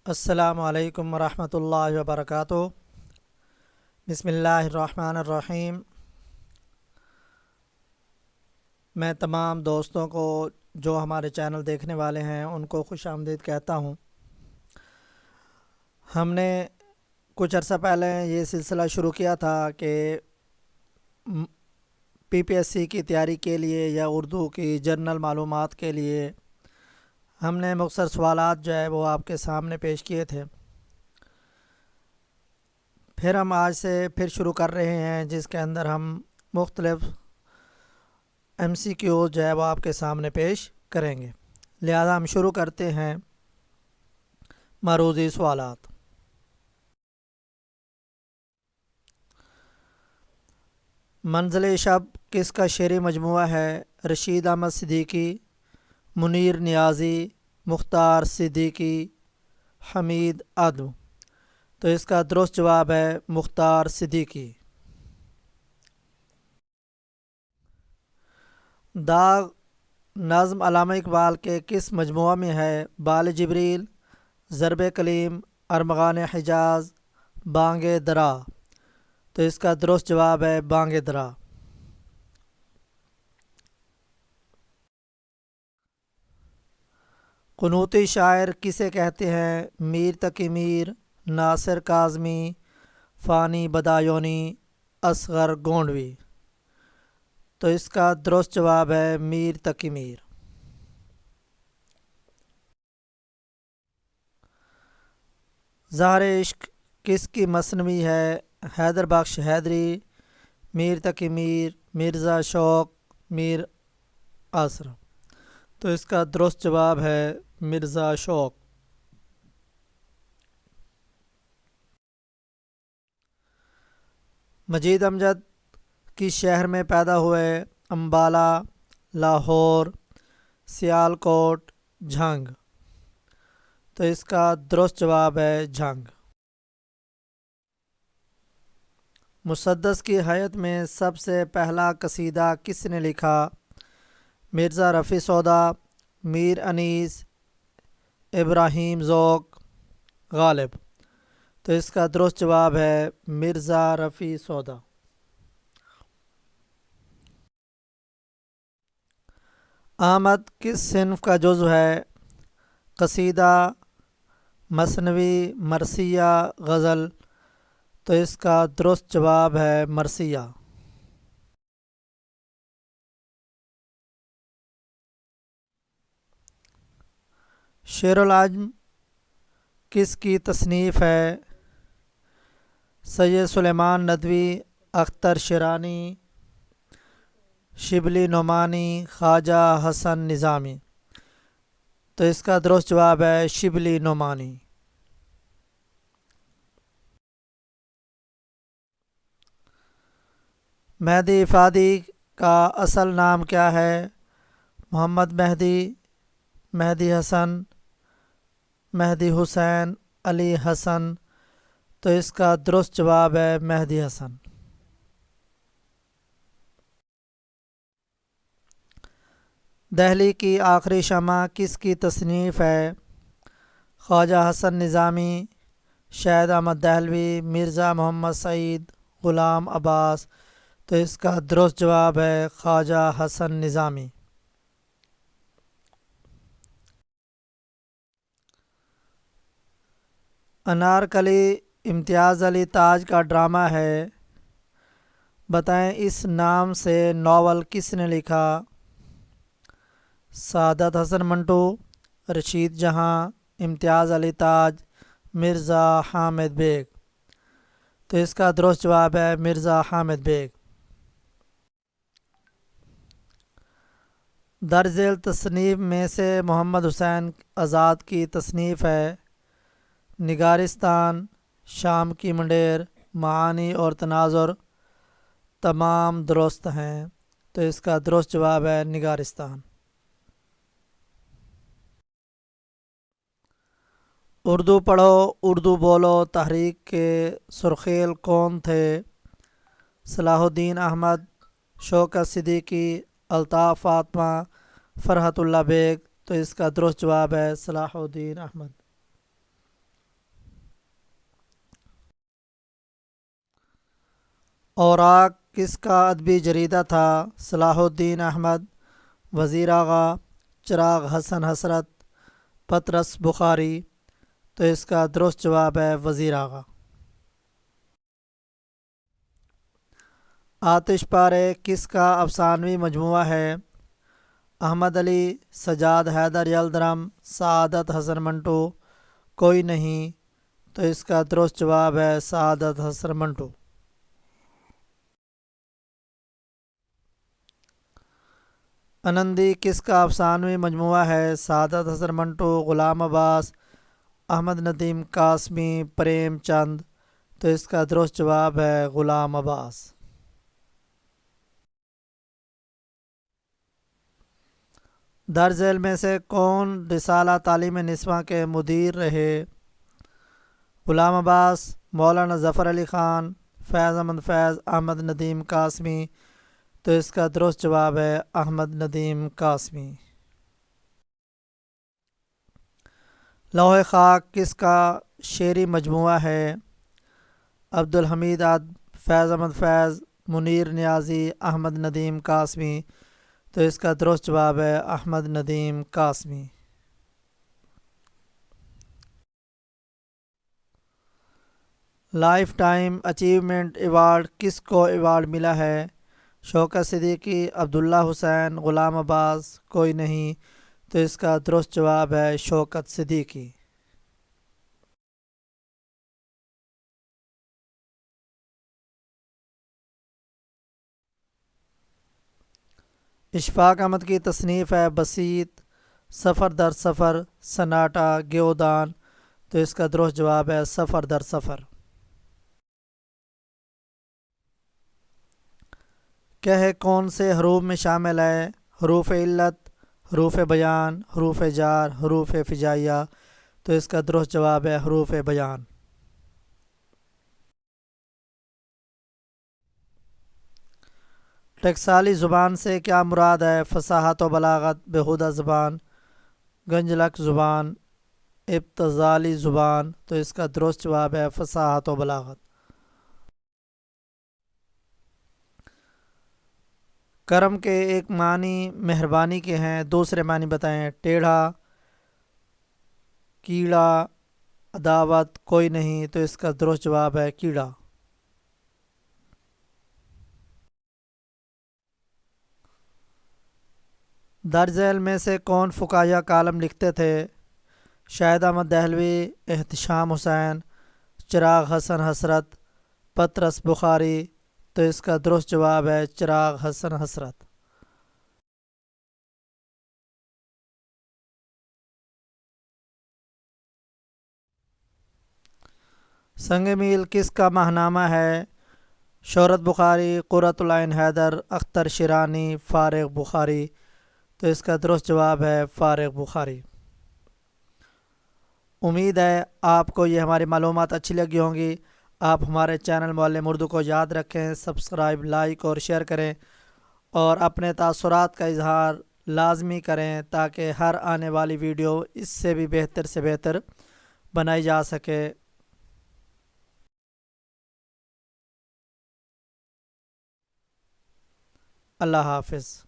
السلام علیکم ورحمۃ اللہ وبرکاتہ۔ بسم اللہ الرحمن الرحیم۔ میں تمام دوستوں کو جو ہمارے چینل دیکھنے والے ہیں ان کو خوش آمدید کہتا ہوں۔ ہم نے کچھ عرصہ پہلے یہ سلسلہ شروع کیا تھا کہ پی پی ایس سی کی تیاری کے لیے یا اردو کی جنرل معلومات کے لیے ہم نے مختصر سوالات جو ہے وہ آپ کے سامنے پیش کیے تھے۔ پھر ہم آج سے پھر شروع کر رہے ہیں جس کے اندر ہم مختلف ایم سی کیو جو ہے وہ آپ کے سامنے پیش کریں گے۔ لہذا ہم شروع کرتے ہیں معروضی سوالات۔ منزل شب کس کا شعری مجموعہ ہے؟ رشید احمد صدیقی، منیر نیازی، مختار صدیقی، حمید عدو۔ تو اس کا درست جواب ہے مختار صدیقی۔ داغ نظم علامہ اقبال کے کس مجموعہ میں ہے؟ بال جبریل، ضرب کلیم، ارمغان حجاز، بانگ درا۔ تو اس کا درست جواب ہے بانگ درا۔ قنوتی شاعر کسے کہتے ہیں؟ میر تقی میر، ناصر کاظمی، فانی بدایونی، اصغر گونڈوی۔ تو اس کا درست جواب ہے میر تقی میر۔ زہر عشق کس کی مثنوی ہے؟ حیدر بخش حیدری، میر تقی میر، مرزا شوق، میر آسرا۔ تو اس کا درست جواب ہے مرزا شوق۔ مجید امجد کس شہر میں پیدا ہوئے؟ امبالہ، لاہور، سیالکوٹ، جھنگ۔ تو اس کا درست جواب ہے جھنگ۔ مسدس کی حیات میں سب سے پہلا قصیدہ کس نے لکھا؟ مرزا رفیع سودا، میر انیس، ابراہیم ذوق، غالب۔ تو اس کا درست جواب ہے مرزا رفیع سودا۔ آمد کس صنف کا جزو ہے؟ قصیدہ، مثنوی، مرثیہ، غزل۔ تو اس کا درست جواب ہے مرثیہ۔ شعر العجم کس کی تصنیف ہے؟ سید سلیمان ندوی، اختر شیرانی، شبلی نعمانی، خواجہ حسن نظامی۔ تو اس کا درست جواب ہے شبلی نعمانی۔ مہدی افادی کا اصل نام کیا ہے؟ محمد مہدی، مہدی حسن، مہدی حسین، علی حسن۔ تو اس کا درست جواب ہے مہدی حسن۔ دہلی کی آخری شمع کس کی تصنیف ہے؟ خواجہ حسن نظامی، شہید احمد دہلوی، مرزا محمد سعید، غلام عباس۔ تو اس کا درست جواب ہے خواجہ حسن نظامی۔ انارکلی امتیاز علی تاج کا ڈرامہ ہے، بتائیں اس نام سے ناول کس نے لکھا؟ سعادت حسن منٹو، رشید جہاں، امتیاز علی تاج، مرزا حامد بیگ۔ تو اس کا درست جواب ہے مرزا حامد بیگ۔ درج ذیل تصنیف میں سے محمد حسین آزاد کی تصنیف ہے؟ نگارستان، شام کی منڈیر، معانی اور تناظر۔ تمام درست ہیں۔ تو اس کا درست جواب ہے نگارستان۔ اردو پڑھو اردو بولو تحریک کے سرخیل کون تھے؟ صلاح الدین احمد، شوکت صدیقی، الطاف فاطمہ، فرحت اللہ بیگ۔ تو اس کا درست جواب ہے صلاح الدین احمد۔ اوراق کس کا ادبی جریدہ تھا؟ صلاح الدین احمد، وزیر آغا، چراغ حسن حسرت، پطرس بخاری۔ تو اس کا درست جواب ہے وزیر آغا۔ آتش پارے کس کا افسانوی مجموعہ ہے؟ احمد علی، سجاد حیدر یلدرم، سعادت حسن منٹو، کوئی نہیں۔ تو اس کا درست جواب ہے سعادت حسن منٹو۔ انندی کس کا افسانوی مجموعہ ہے؟ سعادت حسن منٹو، غلام عباس، احمد ندیم قاسمی، پریم چند۔ تو اس کا درست جواب ہے غلام عباس۔ درج ذیل میں سے کون رسالہ تعلیم نسواں کے مدیر رہے؟ غلام عباس، مولانا ظفر علی خان، فیض احمد فیض، احمد ندیم قاسمی۔ تو اس کا درست جواب ہے احمد ندیم قاسمی۔ لوح خاک کس کا شعری مجموعہ ہے؟ عبدالحمید عدب، فیض احمد فیض، منیر نیازی، احمد ندیم قاسمی۔ تو اس کا درست جواب ہے Ahmad Nadeem Qasmi. Life time achievement award کس کو ایوارڈ ملا ہے؟ شوکت صدیقی، عبداللہ حسین، غلام عباس، کوئی نہیں۔ تو اس کا درست جواب ہے شوکت صدیقی۔ اشفاق احمد کی تصنیف ہے بسیط، سفر در سفر، سناٹا، گیودان۔ تو اس کا درست جواب ہے سفر در سفر۔ کہہ کون سے حروف میں شامل ہے؟ حروف علت، حروف بیان، حروف جار، حروف فجائیہ۔ تو اس کا درست جواب ہے حروف بیان۔ ٹکسالی زبان سے کیا مراد ہے؟ فصاحت و بلاغت، بیہودہ زبان، گنجلک زبان، ابتذالی زبان۔ تو اس کا درست جواب ہے فصاحت و بلاغت۔ کرم کے ایک معنی مہربانی کے ہیں، دوسرے معنی بتائیں۔ ٹیڑھا، کیڑا، عداوت، کوئی نہیں۔ تو اس کا درست جواب ہے کیڑا۔ درج ذیل میں سے کون فقاہیہ کالم لکھتے تھے؟ شاہد احمد دہلوی، احتشام حسین، چراغ حسن حسرت، پطرس بخاری۔ تو اس کا درست جواب ہے چراغ حسن حسرت۔ سنگ میل کس کا ماہنامہ ہے؟ شہرت بخاری، قرۃ العین حیدر، اختر شیرانی، فارغ بخاری۔ تو اس کا درست جواب ہے فارغ بخاری۔ امید ہے آپ کو یہ ہماری معلومات اچھی لگی ہوں گی۔ آپ ہمارے چینل معلم اردو کو یاد رکھیں، سبسکرائب، لائک اور شیئر کریں، اور اپنے تاثرات کا اظہار لازمی کریں تاکہ ہر آنے والی ویڈیو اس سے بھی بہتر سے بہتر بنائی جا سکے۔ اللہ حافظ۔